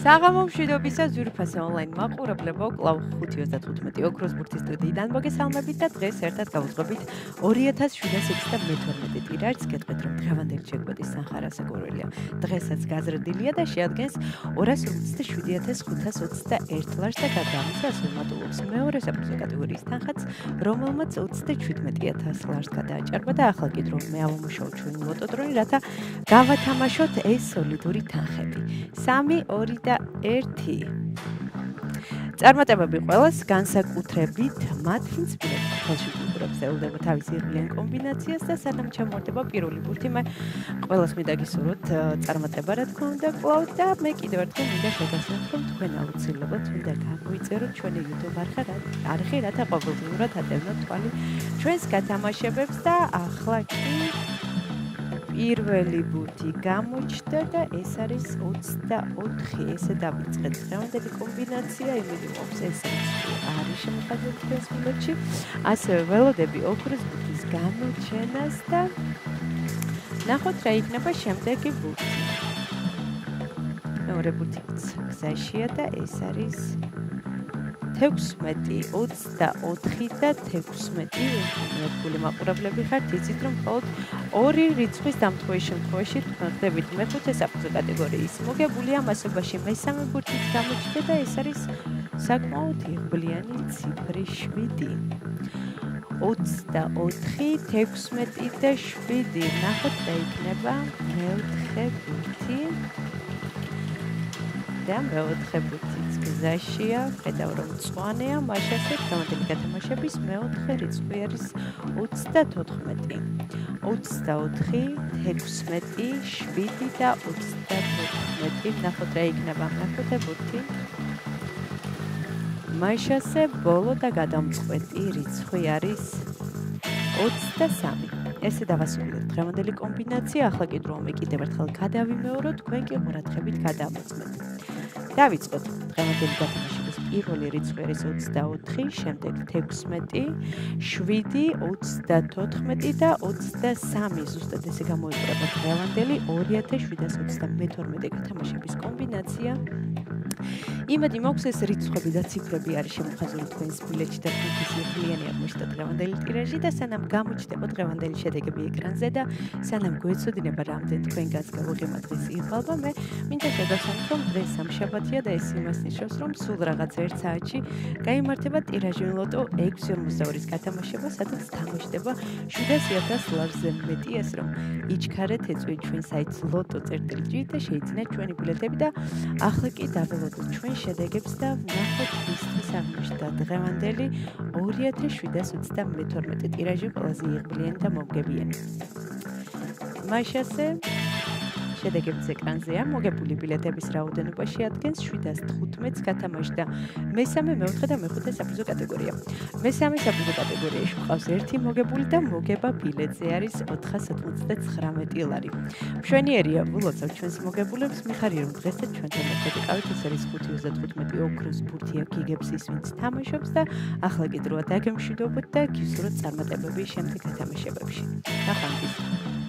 საღამო მშვიდობისა ძვირფასი ონლაინ მაყურებლებო, კვლავ 5:35 ოქროს ბურთის სტუდიიდან მოგესალმებით და დღეს ერთად გავუძღებით 2732 ტირაჟს. გეტყვით, რომ დღევანდელი შეკვეთის თანხარასაგურველია. დღესაც გაზრდილია და შეადგენს 257521 ლარს და გადაამცეს უმატულობს მეორე საფრთხე კატეგორიის თანხაც, რომელმაც 37000 ლარს გადააჭარბა და ახლა კი დრო მე ავამუშავოთ ჩვენი ლოტოდრონი, რათა გავათამაშოთ ეს სოლიდური თანხები. 3, 2 და 1. წარმატებები ყველას, განსაკუთრებით მათ, ვინც ფილმში გულებს ელოდება თავის იღბლიან კომბინაციას და სანამ ჩამოვარდება პირველი ბურთი, მე ყველას მინდა გისურვოთ წარმატება, რა თქმა უნდა, კვლავ და მე კიდევ ერთხელ მინდა შეგახსენოთ, რომ თქვენ აუცილებლად უნდა გამოიწეროთ ჩვენი YouTube არხი, რათა ყოველდღიურად ატევნოთ თვალი ჩვენს გათამაშებებს და ახლა კი პირველი ბურთი გამოჩნდა და ეს არის 24. ესე დავიწყეთ დღევანდელი კომბინაცია, იმედი მაქვს ეს არის შემოხაზეთ თქვენს მიმოჩი. ასევე ველოდები ოქროს ბურთის გამოჩენას და ნახოთ რა იქნება შემდეგი ბურთი. მეორე ბურთი გზაშია და ეს არის 16, 24 და 16. მეგრული მაყურებლები ხართ, იცით რომ მხოლოდ ორი რიცხვის დამტყვის შემთხვევაში ხდებით მეხუთე საფრთხე კატეგორიის მოგებულია მასობაში მესამე ბურთიც გამოჩნდა და ეს არის საკმაოდ იღბლიანი ციფრი 7. 24, 16 და 7. ნახოთ რა იქნება მეოთხე ბურთი. და მეოთხე ბურთიც გზაშია, ხედავ რომ მწვანეა, მაშასე დღევანდელი გათამაშების მეოთხე რიცხვი არის 34. 24, 16, 7 და 34. ნახოთ რა იქნება მეხუთე ბურთი. მაშასე ბოლო და გადამწყვეტი რიცხვი არის 23. ესე დავასრულეთ დღევანდელი კომბინაცია, ახლა კი დროა მე კიდევ ერთხელ გადავიმეოროთ, თქვენ კი ყურადღებით გადამოწმეთ. დავიწყოთ დღევანდელი გათამაშების პირველი რიცხვი არის 24, შემდეგ 16, 7, 34 და 23. ზუსტად ესე გამოიყურება დღევანდელი 2722 გათამაშების კომბინაცია. იმედი მაქვს ეს რიცხვები და ციფრები არის შემოხაზული თქვენს ბილეთში და თქვენს იღბლიანი აღმოჩნდა დღევანდელი ტირაჟი და სანამ გამოჩნდება დღევანდელი შედეგები ეკრანზე და სანამ გვეცოდინება რამდენ თქვენგანს გავუღიმათ დღეს იღბალვა, მე მინდა შეგახსენოთ, რომ დღეს სამშაბათია და ეს იმას ნიშნავს, რომ სულ რაღაც 1 საათში გაიმართება ტირაჟი ლოტო 6.52-ის გათამაშება, სადაც თამაშდება 700,000 ლარზე მეტი, ეს რომ იჩქარეთ, ეწვიეთ ჩვენ საიტს loto.gr და შეიძინეთ ჩვენი ბილეთები და ახლა კი დაველოდოთ ჩვენ შედეგებს და ვნახოთ ისთვის აღმოჩნდა დღევანდელი 2722 ტირაჟი ყველაზე იღბლიანი და მომგებიანი. მაშასე შედეგების ეკრანზეა მოგებული ბილეთების რაოდენობა შეადგენს 715-ს გათამაშდა მესამე, მეოთხე და მეხუთე საფრთხე კატეგორია. მესამე საფრთხე კატეგორიაში მყავს ერთი მოგებული და მოგება ბილეთზე არის 499 ლარი. მშვენიერია, ვილოცავ ჩვენს მოგებულებს, მიხარია რომ დღესაც ჩვენთან ერთად იყავით, ეს არის 5:35 ოქროს ბურთი აქ იგებს ის ვინც თამაშობს და ახლა კი დროა დაგემშვიდობოთ და გისურვოთ წარმატებები შემდეგ გათამაშებებში. ნახვამდის.